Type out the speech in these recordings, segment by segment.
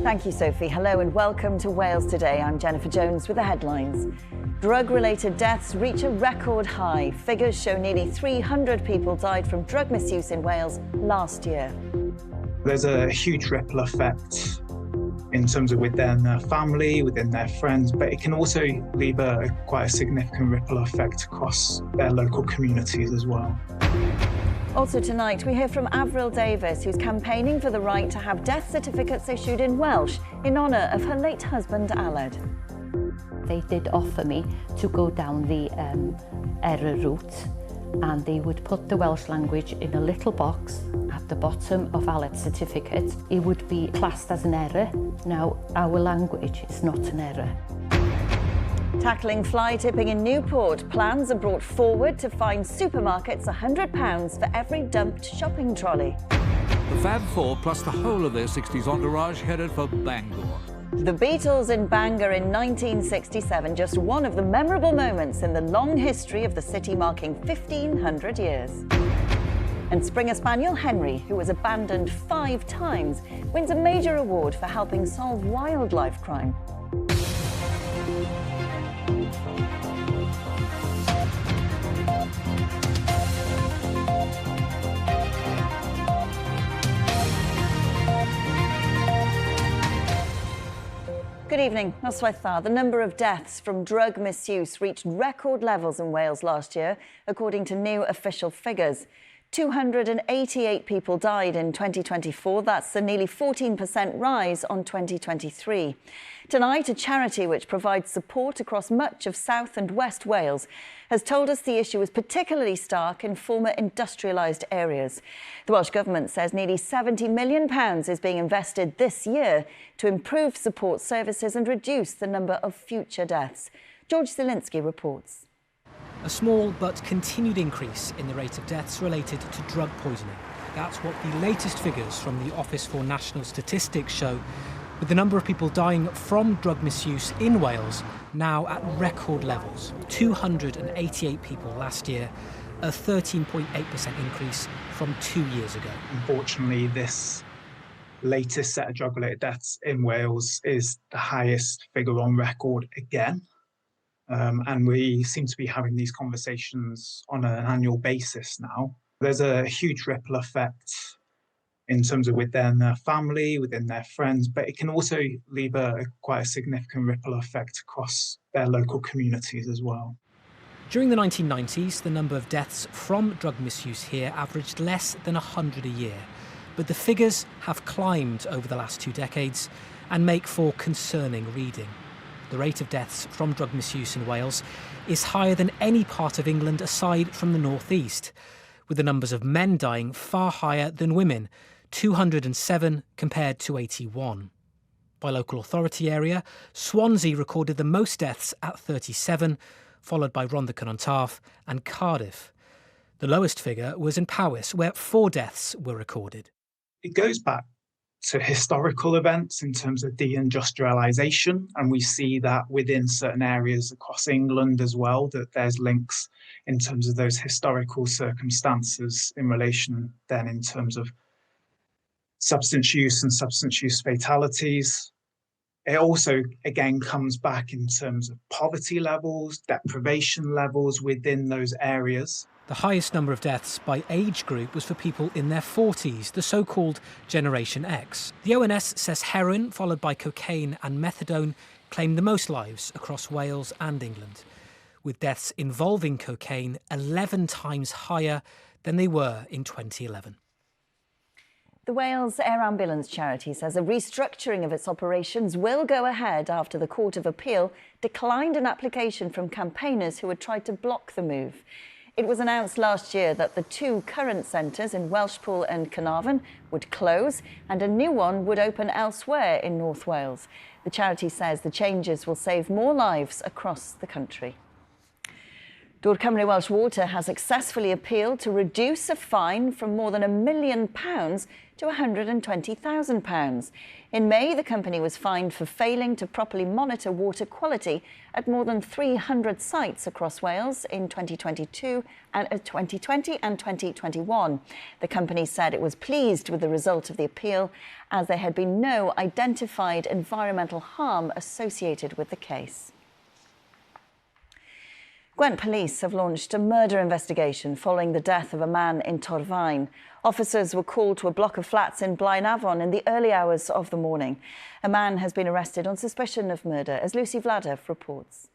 Thank you, Sophie. Hello and welcome to Wales Today. I'm Jennifer Jones with the headlines. Drug-related deaths reach a record high. Figures show nearly 300 people died from drug misuse in Wales last year. There's a huge ripple effect in terms of within their family, within their friends, but it can also leave quite a significant ripple effect across their local communities as well. Also tonight, we hear from Avril Davis, who's campaigning for the right to have death certificates issued in Welsh in honour of her late husband, Aled. They did offer me to go down the error route, and they would put the Welsh language in a little box at the bottom of Aled's certificate. It would be classed as an error. Now, our language is not an error. Tackling fly tipping in Newport, plans are brought forward to fine supermarkets £100 for every dumped shopping trolley. The Fab Four plus the whole of their 60s entourage headed for Bangor. The Beatles in Bangor in 1967, just one of the memorable moments in the long history of the city marking 1,500 years. And Springer Spaniel Henry, who was abandoned 5 times, wins a major award for helping solve wildlife crime. Good evening. Noswaith. The number of deaths from drug misuse reached record levels in Wales last year, according to new official figures. 288 people died in 2024. That's a nearly 14% rise on 2023. Tonight, a charity which provides support across much of South and West Wales has told us the issue is particularly stark in former industrialised areas. The Welsh Government says nearly £70 million is being invested this year to improve support services and reduce the number of future deaths. George Zielinski reports. A small but continued increase in the rate of deaths related to drug poisoning. That's what the latest figures from the Office for National Statistics show, with the number of people dying from drug misuse in Wales now at record levels. 288 people last year, a 13.8% increase from 2 years ago. Unfortunately, this latest set of drug-related deaths in Wales is the highest figure on record again. And we seem to be having these conversations on an annual basis now. There's a huge ripple effect in terms of within their family, within their friends, but it can also leave quite a significant ripple effect across their local communities as well. During the 1990s, the number of deaths from drug misuse here averaged less than 100 a year. But the figures have climbed over the last 2 decades and make for concerning reading. The rate of deaths from drug misuse in Wales is higher than any part of England aside from the northeast, with the numbers of men dying far higher than women, 207 compared to 81. By local authority area, Swansea recorded the most deaths at 37, followed by Rhondda-Cynon-Taf and Cardiff. The lowest figure was in Powys, where 4 deaths were recorded. It goes back to historical events in terms of deindustrialisation, and we see that within certain areas across England as well, that there's links in terms of those historical circumstances in relation then in terms of substance use and substance use fatalities. It also, again, comes back in terms of poverty levels, deprivation levels within those areas. The highest number of deaths by age group was for people in their 40s, the so-called Generation X. The ONS says heroin, followed by cocaine and methadone, claimed the most lives across Wales and England, with deaths involving cocaine 11 times higher than they were in 2011. The Wales Air Ambulance charity says a restructuring of its operations will go ahead after the Court of Appeal declined an application from campaigners who had tried to block the move. It was announced last year that the 2 current centres in Welshpool and Carnarvon would close and a new one would open elsewhere in North Wales. The charity says the changes will save more lives across the country. Dŵr Cymru Welsh Water has successfully appealed to reduce a fine from more than £1 million to £120,000. In May, the company was fined for failing to properly monitor water quality at more than 300 sites across Wales in 2020 and 2021. The company said it was pleased with the result of the appeal, as there had been no identified environmental harm associated with the case. Gwent police have launched a murder investigation following the death of a man in Torvine. Officers were called to a block of flats in Blaenavon in the early hours of the morning. A man has been arrested on suspicion of murder, as Lucy Vladev reports.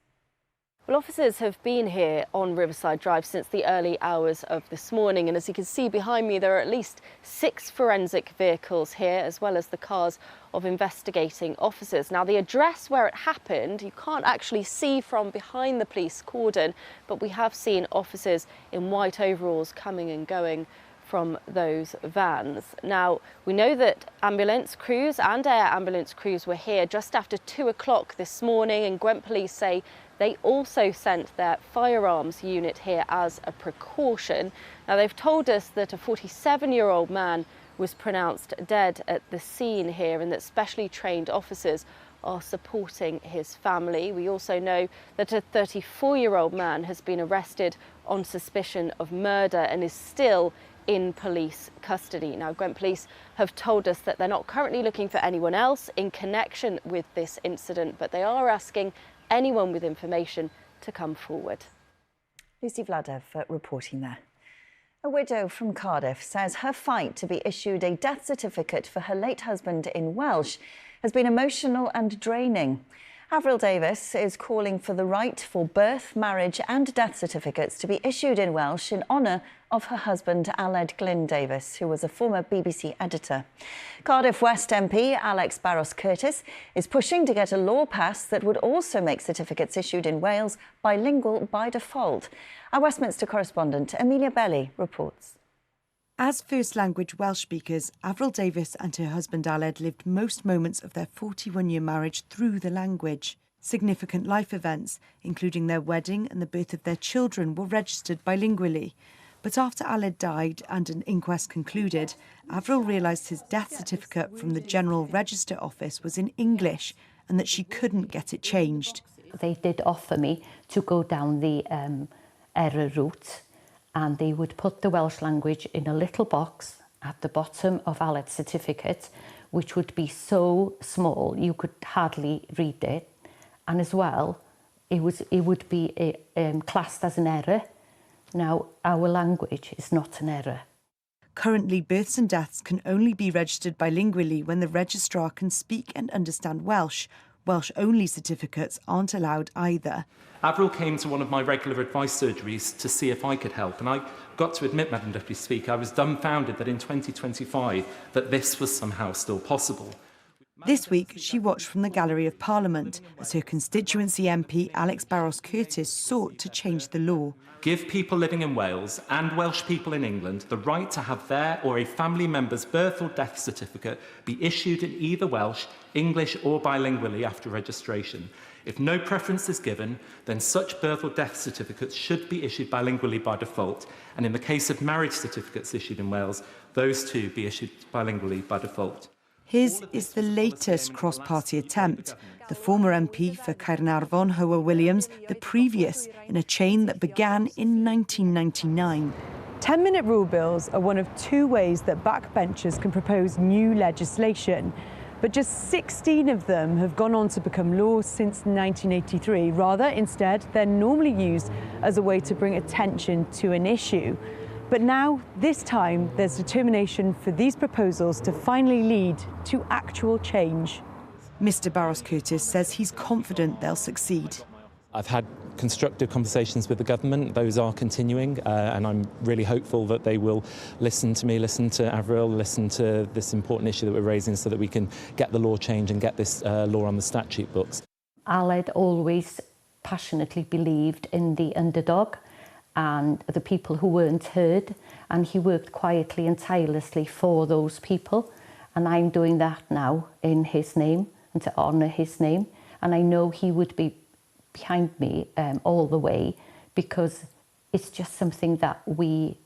Well, officers have been here on Riverside Drive since the early hours of this morning, and as you can see behind me, there are at least 6 forensic vehicles here, as well as the cars of investigating officers. Now, the address where it happened, you can't actually see from behind the police cordon, but we have seen officers in white overalls coming and going from those vans. Now, we know that ambulance crews and air ambulance crews were here just after 2 o'clock this morning, and Gwent police say they also sent their firearms unit here as a precaution. Now, they've told us that a 47-year-old man was pronounced dead at the scene here, and that specially trained officers are supporting his family. We also know that a 34-year-old man has been arrested on suspicion of murder and is still in police custody. Now, Gwent police have told us that they're not currently looking for anyone else in connection with this incident, but they are asking anyone with information to come forward. Lucy Vladev reporting there. A widow from Cardiff says her fight to be issued a death certificate for her late husband in Welsh has been emotional and draining. Avril Davies is calling for the right for birth, marriage and death certificates to be issued in Welsh in honour of her husband, Aled Glyn Davies, who was a former BBC editor. Cardiff West MP Alex Barros-Curtis is pushing to get a law passed that would also make certificates issued in Wales bilingual by default. Our Westminster correspondent Amelia Belly reports. As first language Welsh speakers, Avril Davies and her husband Aled lived most moments of their 41-year marriage through the language. Significant life events, including their wedding and the birth of their children, were registered bilingually. But after Aled died and an inquest concluded, Avril realised his death certificate from the General Register Office was in English and that she couldn't get it changed. They did offer me to go down the error route, and they would put the Welsh language in a little box at the bottom of Aled's certificate, which would be so small you could hardly read it. And as well, it would be classed as an error. Now, our language is not an error. Currently, births and deaths can only be registered bilingually when the registrar can speak and understand Welsh. Welsh-only certificates aren't allowed either. Avril came to one of my regular advice surgeries to see if I could help, and I got to admit, Madam Deputy Speaker, I was dumbfounded that in 2025 that this was somehow still possible. This week, she watched from the Gallery of Parliament as her constituency MP Alex Barros-Curtis sought to change the law. Give people living in Wales and Welsh people in England the right to have their or a family member's birth or death certificate be issued in either Welsh, English or bilingually after registration. If no preference is given, then such birth or death certificates should be issued bilingually by default, and in the case of marriage certificates issued in Wales, those too be issued bilingually by default. His is the latest cross-party attempt. The former MP for Caernarfon, Hoa Williams, the previous in a chain that began in 1999. 10-minute rule bills are one of 2 ways that backbenchers can propose new legislation. But just 16 of them have gone on to become law since 1983. Rather, instead, they're normally used as a way to bring attention to an issue. But now, this time, there's determination for these proposals to finally lead to actual change. Mr Barros-Curtis says he's confident they'll succeed. I've had constructive conversations with the government. Those are continuing, and I'm really hopeful that they will listen to me, listen to Avril, listen to this important issue that we're raising so that we can get the law changed and get this law on the statute books. Aled always passionately believed in the underdog and the people who weren't heard, and he worked quietly and tirelessly for those people, and I'm doing that now in his name and to honour his name, and I know he would be behind me all the way, because it's just something that we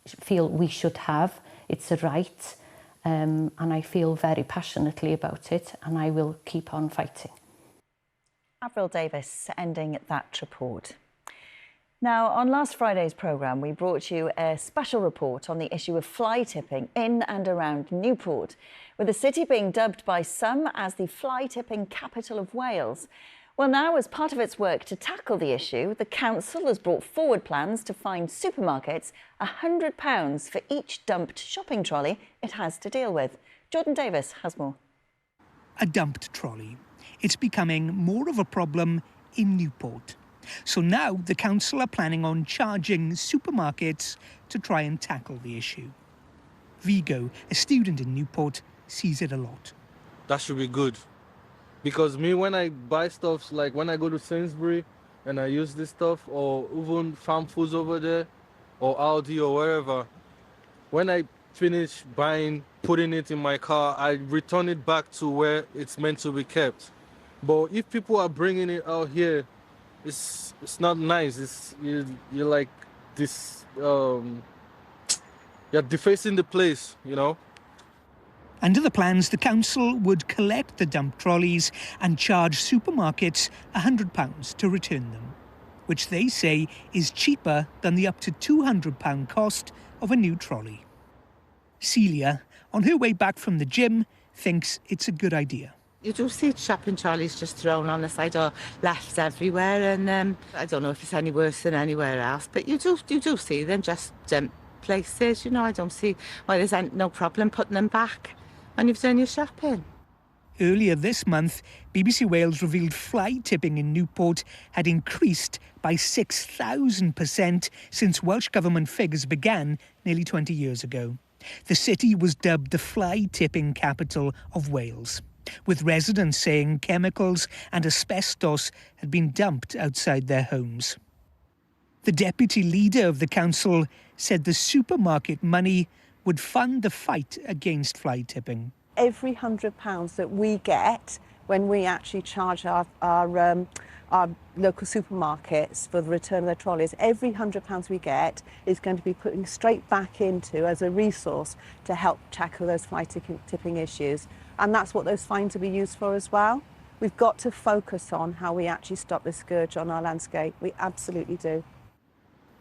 feel we should have. It's a right, and I feel very passionately about it, and I will keep on fighting. Avril Davies ending that report. Now, on last Friday's programme, we brought you a special report on the issue of fly tipping in and around Newport, with the city being dubbed by some as the fly tipping capital of Wales. Well, now, as part of its work to tackle the issue, the council has brought forward plans to fine supermarkets £100 for each dumped shopping trolley it has to deal with. Jordan Davis has more. A dumped trolley. It's becoming more of a problem in Newport. So now the council are planning on charging supermarkets to try and tackle the issue. Vigo, a student in Newport, sees it a lot. That should be good. Because me, when I buy stuff, like when I go to Sainsbury and I use this stuff, or even Farm Foods over there, or Aldi or wherever, when I finish buying, putting it in my car, I return it back to where it's meant to be kept. But if people are bringing it out here, it's not nice. You're like this. You're defacing the place, you know. Under the plans, the council would collect the dump trolleys and charge supermarkets £100 to return them, which they say is cheaper than the up to £200 cost of a new trolley. Celia, on her way back from the gym, thinks it's a good idea. You do see shopping trolleys just thrown on the side or left everywhere, and I don't know if it's any worse than anywhere else, but you do see them just places. You know, I don't see why there's no problem putting them back when you've done your shopping. Earlier this month, BBC Wales revealed fly tipping in Newport had increased by 6,000% since Welsh Government figures began nearly 20 years ago. The city was dubbed the fly tipping capital of Wales, with residents saying chemicals and asbestos had been dumped outside their homes. The deputy leader of the council said the supermarket money would fund the fight against fly tipping. Every £100 that we get when we actually charge our local supermarkets for the return of their trolleys, every £100 we get is going to be putting straight back into as a resource to help tackle those fly tipping issues. And that's what those fines will be used for as well. We've got to focus on how we actually stop this scourge on our landscape. We absolutely do.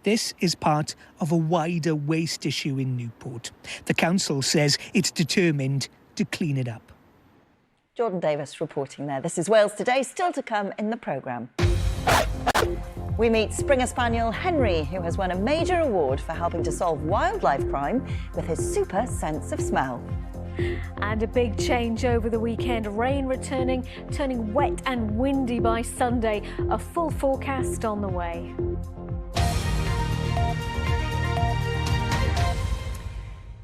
This is part of a wider waste issue in Newport. The council says it's determined to clean it up. Jordan Davis reporting there. This is Wales Today, still to come in the programme. We meet Springer Spaniel Henry, who has won a major award for helping to solve wildlife crime with his super sense of smell. And a big change over the weekend. Rain returning, turning wet and windy by Sunday. A full forecast on the way.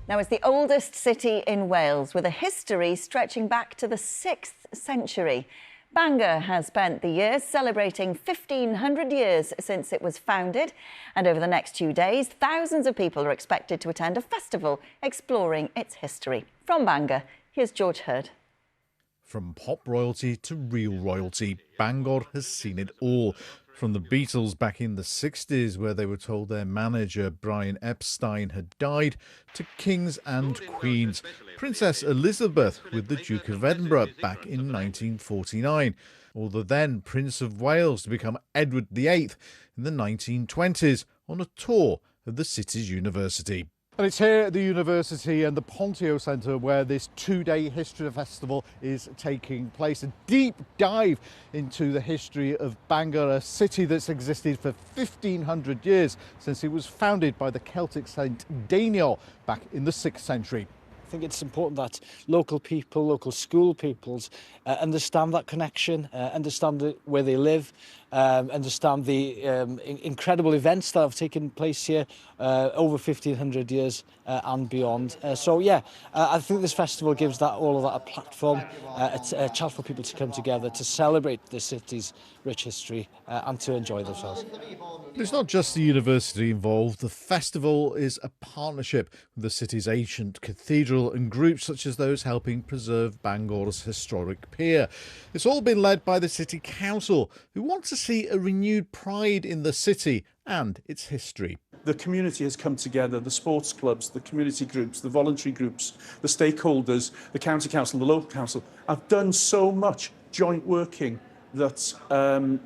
Now, it's the oldest city in Wales with a history stretching back to the 6th century. Bangor has spent the year celebrating 1,500 years since it was founded. And over the next 2 days, thousands of people are expected to attend a festival exploring its history. From Bangor, here's George Hurd. From pop royalty to real royalty, Bangor has seen it all. From the Beatles back in the 60s, where they were told their manager, Brian Epstein, had died, to kings and queens. Princess Elizabeth with the Duke of Edinburgh back in 1949, or the then Prince of Wales to become Edward VIII in the 1920s on a tour of the city's university. And it's here at the university and the Pontio Centre where this 2-day history festival is taking place. A deep dive into the history of Bangor, a city that's existed for 1,500 years since it was founded by the Celtic saint Daniel back in the 6th century. I think it's important that local people, local school pupils understand that connection, understand where they live, understand the incredible events that have taken place here over 1,500 years and beyond. I think this festival gives all of that a platform, a chance for people to come together to celebrate the city's rich history and to enjoy themselves. But it's not just the university involved. The festival is a partnership with the city's ancient cathedral and groups such as those helping preserve Bangor's historic pier. It's all been led by the City Council, who want to see a renewed pride in the city and its history. the community has come together, the sports clubs, the community groups, the voluntary groups, the stakeholders, the county council, the local council, have done so much joint working that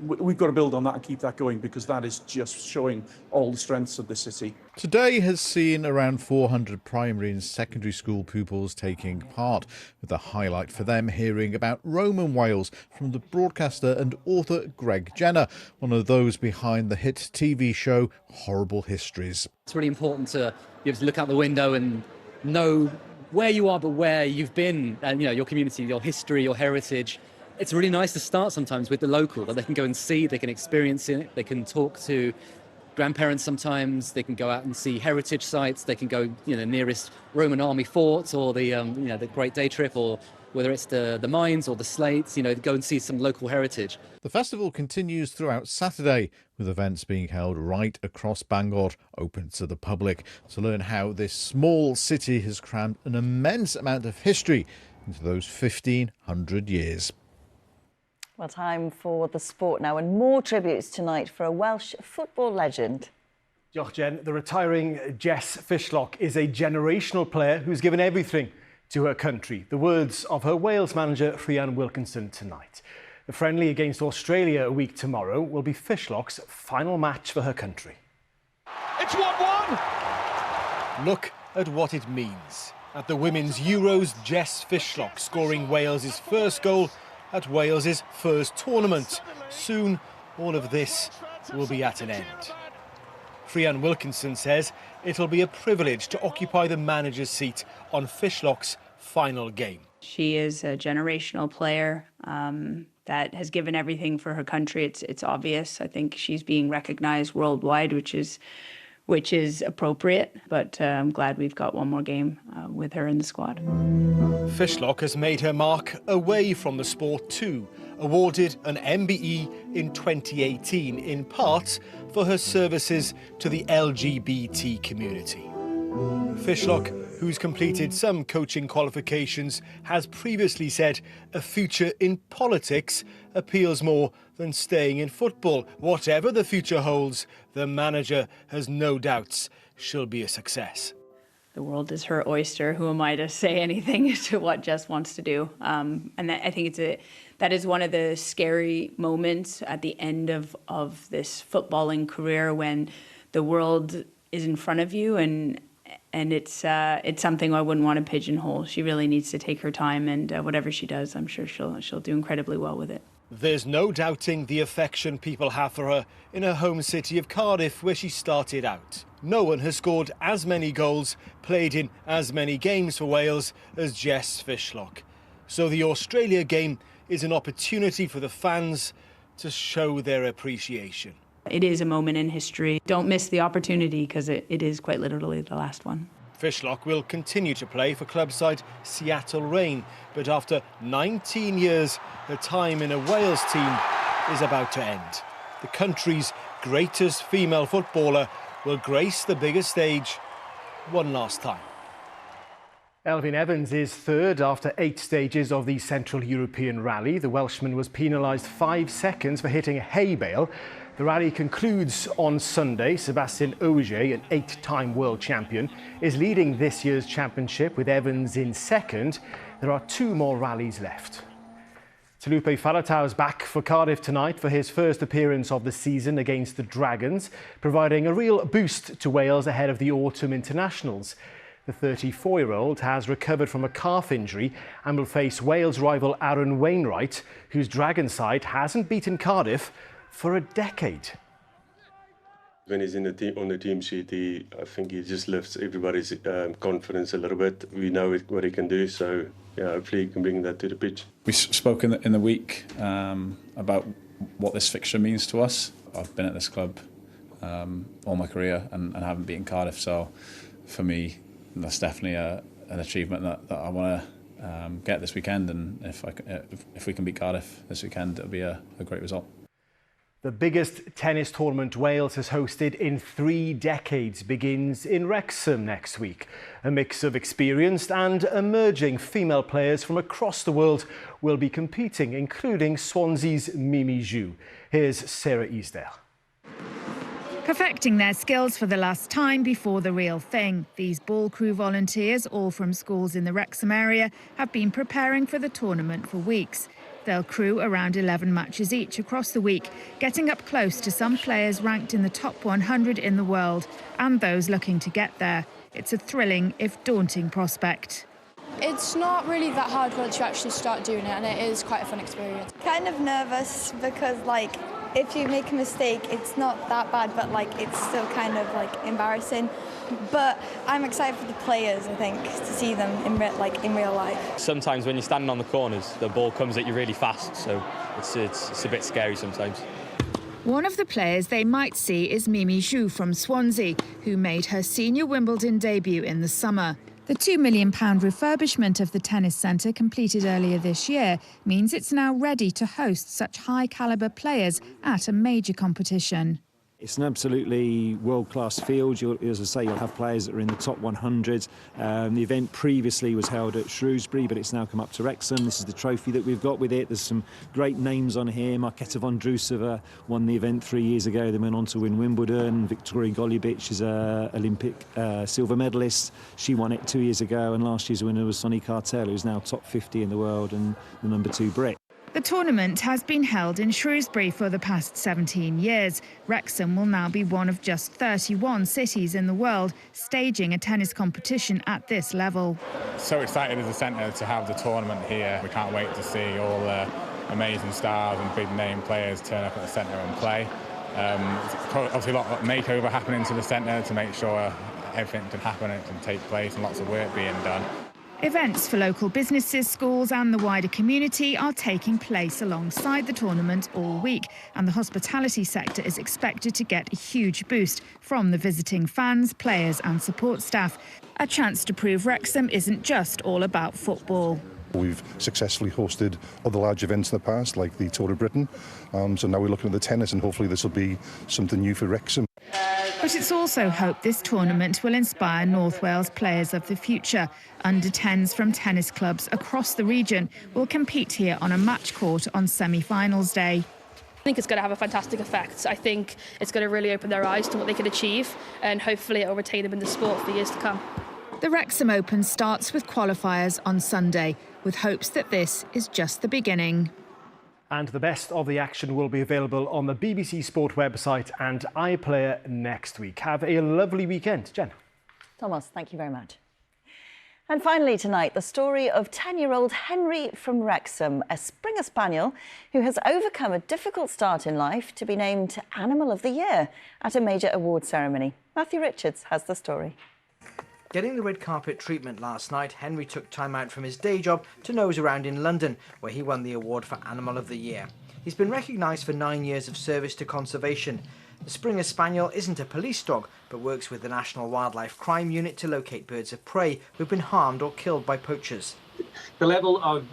we've got to build on that and keep that going, because that is just showing all the strengths of the city. Today has seen around 400 primary and secondary school pupils taking part, with the highlight for them hearing about Roman Wales from the broadcaster and author Greg Jenner, one of those behind the hit TV show Horrible Histories. It's really important to be able to look out the window and know where you are, but where you've been, and your community, your history, your heritage. It's really nice to start sometimes with the local, that they can go and see, they can experience it, they can talk to grandparents sometimes, they can go out and see heritage sites, they can go, nearest Roman army forts, or the Great Day Trip, or whether it's the mines or the slates, go and see some local heritage. The festival continues throughout Saturday, with events being held right across Bangor, open to the public, to learn how this small city has crammed an immense amount of history into those 1,500 years. Well, time for the sport now, and more tributes tonight for a Welsh football legend. Diolch, Jen. The retiring Jess Fishlock is a generational player who's given everything to her country. The words of her Wales manager, Rhian Wilkinson, tonight. The friendly against Australia a week tomorrow will be Fishlock's final match for her country. It's 1-1! Look at what it means. At the Women's Euros, Jess Fishlock scoring Wales's first goal at Wales's first tournament. Soon, all of this will be at an end. Rhian Wilkinson says it'll be a privilege to occupy the manager's seat on Fishlock's final game. She is a generational player that has given everything for her country. It's obvious. I think she's being recognised worldwide, which is appropriate, but I'm glad we've got one more game with her in the squad. Fishlock has made her mark away from the sport too, awarded an MBE in 2018, in part for her services to the LGBT community. Fishlock, who's completed some coaching qualifications, has previously said a future in politics appeals more than staying in football. Whatever the future holds, the manager has no doubts she'll be a success. The world is her oyster. Who am I to say anything to what Jess wants to do? And I think that is one of the scary moments at the end of this footballing career, when the world is in front of you, and it's something I wouldn't want to pigeonhole. She really needs to take her time, and whatever she does, I'm sure she'll do incredibly well with it. There's no doubting the affection people have for her in her home city of Cardiff, where she started out. No one has scored as many goals, played in as many games for Wales as Jess Fishlock. So the Australia game is an opportunity for the fans to show their appreciation. It is a moment in history. Don't miss the opportunity, because it is quite literally the last one. Fishlock will continue to play for club side Seattle Reign, but after 19 years, her time in a Wales team is about to end. The country's greatest female footballer will grace the biggest stage one last time. Elfyn Evans is third after 8 stages of the Central European Rally. The Welshman was penalised 5 seconds for hitting a hay bale. The rally concludes on Sunday. Sebastian Ogier, an 8-time world champion, is leading this year's championship, with Evans in second. There are 2 more rallies left. Talupe Falatau's back for Cardiff tonight for his first appearance of the season against the Dragons, providing a real boost to Wales ahead of the autumn internationals. The 34-year-old has recovered from a calf injury and will face Wales rival Aaron Wainwright, whose Dragon side hasn't beaten Cardiff for a decade. When he's on the team sheet, I think he just lifts everybody's confidence a little bit. We know what he can do, so yeah, hopefully he can bring that to the pitch. We spoke in the week about what this fixture means to us. I've been at this club all my career and haven't beaten Cardiff, so for me that's definitely an achievement that I want to get this weekend, and if we can beat Cardiff this weekend, it'll be a great result. The biggest tennis tournament Wales has hosted in 3 decades begins in Wrexham next week. A mix of experienced and emerging female players from across the world will be competing, including Swansea's Mimi Zhu. Here's Sarah Easdale. perfecting their skills for the last time before the real thing. These ball crew volunteers, all from schools in the Wrexham area, have been preparing for the tournament for weeks. They'll crew around 11 matches each across the week, getting up close to some players ranked in the top 100 in the world and those looking to get there. It's a thrilling, if daunting, prospect. It's not really that hard once you actually start doing it, and it is quite a fun experience. Kind of nervous because, like, if you make a mistake, it's not that bad, but, like, it's still kind of, like, embarrassing. But I'm excited for the players, I think, to see them in real life. Sometimes when you're standing on the corners, the ball comes at you really fast, so it's a bit scary sometimes. One of the players they might see is Mimi Zhu from Swansea, who made her senior Wimbledon debut in the summer. The £2 million refurbishment of the tennis centre, completed earlier this year, means it's now ready to host such high-calibre players at a major competition. It's an absolutely world-class field. As I say, you'll have players that are in the top 100. The event previously was held at Shrewsbury, but it's now come up to Wrexham. This is the trophy that we've got with it. There's some great names on here. Marketa Vondrousova won the event 3 years ago, then went on to win Wimbledon. Victoria Golubic is an Olympic silver medalist. She won it 2 years ago, and last year's winner was Sonny Cartel, who's now top 50 in the world and the #2 Brit. The tournament has been held in Shrewsbury for the past 17 years. Wrexham will now be one of just 31 cities in the world staging a tennis competition at this level. So excited as a centre to have the tournament here. We can't wait to see all the amazing stars and big name players turn up at the centre and play. Obviously a lot of makeover happening to the centre to make sure everything can happen and can take place, and lots of work being done. Events for local businesses, schools and the wider community are taking place alongside the tournament all week, and the hospitality sector is expected to get a huge boost from the visiting fans, players and support staff. A chance to prove Wrexham isn't just all about football. We've successfully hosted other large events in the past, like the Tour of Britain, so now we're looking at the tennis, and hopefully this will be something new for Wrexham. But it's also hoped this tournament will inspire North Wales players of the future. Under-10s from tennis clubs across the region will compete here on a match court on semi-finals day. I think it's going to have a fantastic effect. I think it's going to really open their eyes to what they can achieve, and hopefully it will retain them in the sport for years to come. The Wrexham Open starts with qualifiers on Sunday, with hopes that this is just the beginning. And the best of the action will be available on the BBC Sport website and iPlayer next week. Have a lovely weekend. Jen. Thomas, thank you very much. And finally tonight, the story of 10-year-old Henry from Wrexham, a Springer Spaniel who has overcome a difficult start in life to be named Animal of the Year at a major award ceremony. Matthew Richards has the story. Getting the red carpet treatment last night, Henry took time out from his day job to nose around in London, where he won the award for Animal of the Year. He's been recognised for 9 years of service to conservation. The Springer Spaniel isn't a police dog, but works with the National Wildlife Crime Unit to locate birds of prey who've been harmed or killed by poachers. The level of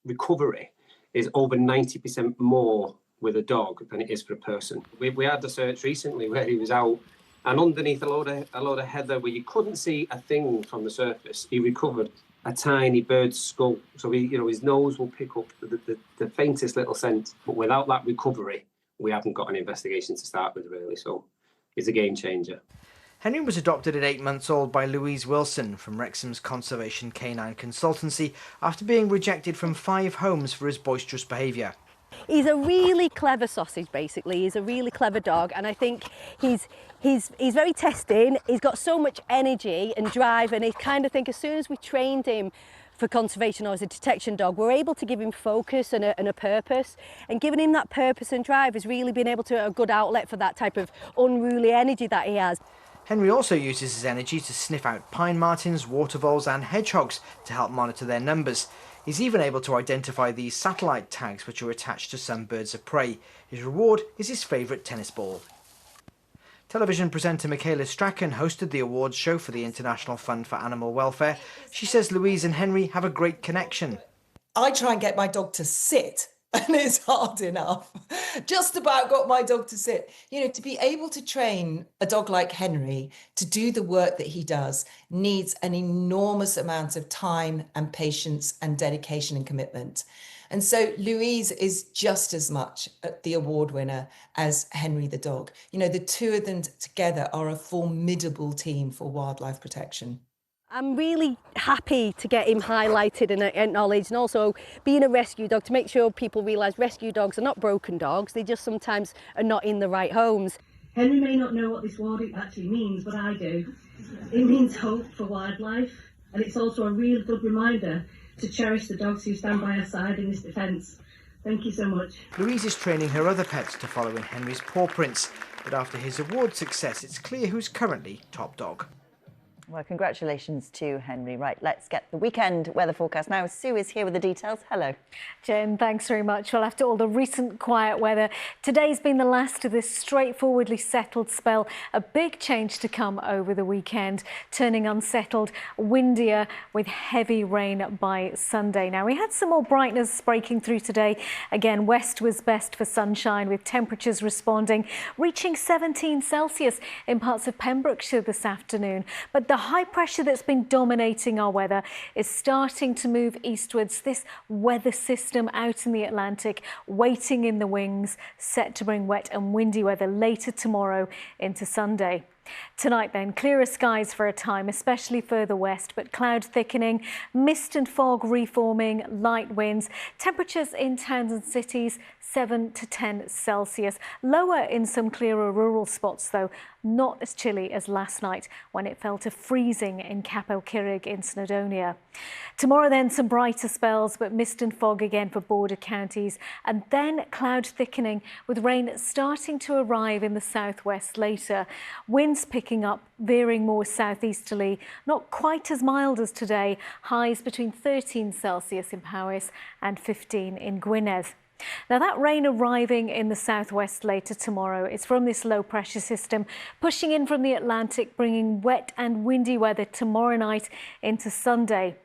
recovery is over 90% more with a dog than it is for a person. We had the search recently where he was out, and underneath a load of heather where you couldn't see a thing from the surface, he recovered a tiny bird's skull. So his nose will pick up the faintest little scent. But without that recovery, we haven't got an investigation to start with, really. So it's a game changer. Henry was adopted at 8 months old by Louise Wilson from Wrexham's Conservation Canine Consultancy after being rejected from 5 homes for his boisterous behaviour. He's a really clever sausage, basically. He's a really clever dog, and I think he's very testing. He's got so much energy and drive, and I kind of think as soon as we trained him for conservation or as a detection dog, we're able to give him focus and a purpose, and giving him that purpose and drive has really been able to a good outlet for that type of unruly energy that he has. Henry also uses his energy to sniff out pine martens, water voles and hedgehogs to help monitor their numbers. He's even able to identify these satellite tags which are attached to some birds of prey. His reward is his favourite tennis ball. Television presenter Michaela Strachan hosted the awards show for the International Fund for Animal Welfare. She says Louise and Henry have a great connection. I try and get my dog to sit and it's hard enough. Just about got my dog to sit. You know, to be able to train a dog like Henry to do the work that he does needs an enormous amount of time and patience and dedication and commitment. And so Louise is just as much the award winner as Henry the dog. You know, the two of them together are a formidable team for wildlife protection. I'm really happy to get him highlighted and acknowledged, and also being a rescue dog, to make sure people realise rescue dogs are not broken dogs, they just sometimes are not in the right homes. Henry may not know what this word actually means, but I do. It means hope for wildlife, and it's also a real good reminder to cherish the dogs who stand by our side in this defence. Thank you so much. Louise is training her other pets to follow in Henry's paw prints, but after his award success, it's clear who's currently top dog. Well, congratulations to Henry. Right, let's get the weekend weather forecast now. Sue is here with the details. Hello. Jen, thanks very much. Well, after all the recent quiet weather, today's been the last of this straightforwardly settled spell. A big change to come over the weekend, turning unsettled, windier with heavy rain by Sunday. Now, we had some more brightness breaking through today. Again, west was best for sunshine, with temperatures responding, reaching 17 Celsius in parts of Pembrokeshire this afternoon. But the high pressure that's been dominating our weather is starting to move eastwards. This weather system out in the Atlantic, waiting in the wings, set to bring wet and windy weather later tomorrow into Sunday. Tonight then, clearer skies for a time, especially further west, but cloud thickening, mist and fog reforming, light winds. Temperatures in towns and cities 7 to 10 Celsius. Lower in some clearer rural spots though, not as chilly as last night when it fell to freezing in Capel Cirrig in Snowdonia. Tomorrow then, some brighter spells, but mist and fog again for border counties, and then cloud thickening with rain starting to arrive in the southwest later. Winds picking up, veering more southeasterly, not quite as mild as today. Highs between 13 Celsius in Powys and 15 in Gwynedd. Now, that rain arriving in the southwest later tomorrow is from this low pressure system pushing in from the Atlantic, bringing wet and windy weather tomorrow night into Sunday.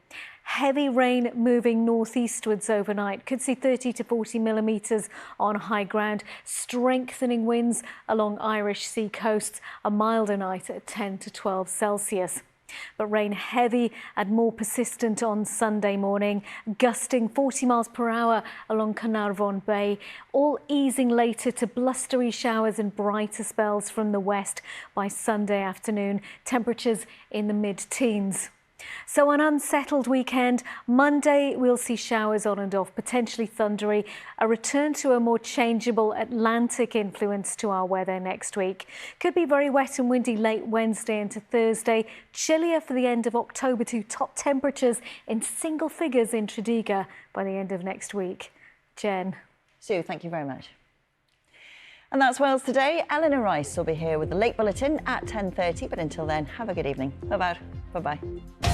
Heavy rain moving northeastwards overnight. Could see 30 to 40 millimetres on high ground. Strengthening winds along Irish sea coasts. A milder night at 10 to 12 Celsius. But rain heavy and more persistent on Sunday morning, gusting 40 miles per hour along Carnarvon Bay, all easing later to blustery showers and brighter spells from the west by Sunday afternoon. Temperatures in the mid-teens. So an unsettled weekend. Monday we'll see showers on and off, potentially thundery. A return to a more changeable Atlantic influence to our weather next week. Could be very wet and windy late Wednesday into Thursday. Chillier for the end of October too. Top temperatures in single figures in Tredegar by the end of next week. Jen. Sue, thank you very much. And that's Wales Today. Eleanor Rice will be here with the late bulletin at 10:30. But until then, have a good evening. Bye-bye. Bye-bye.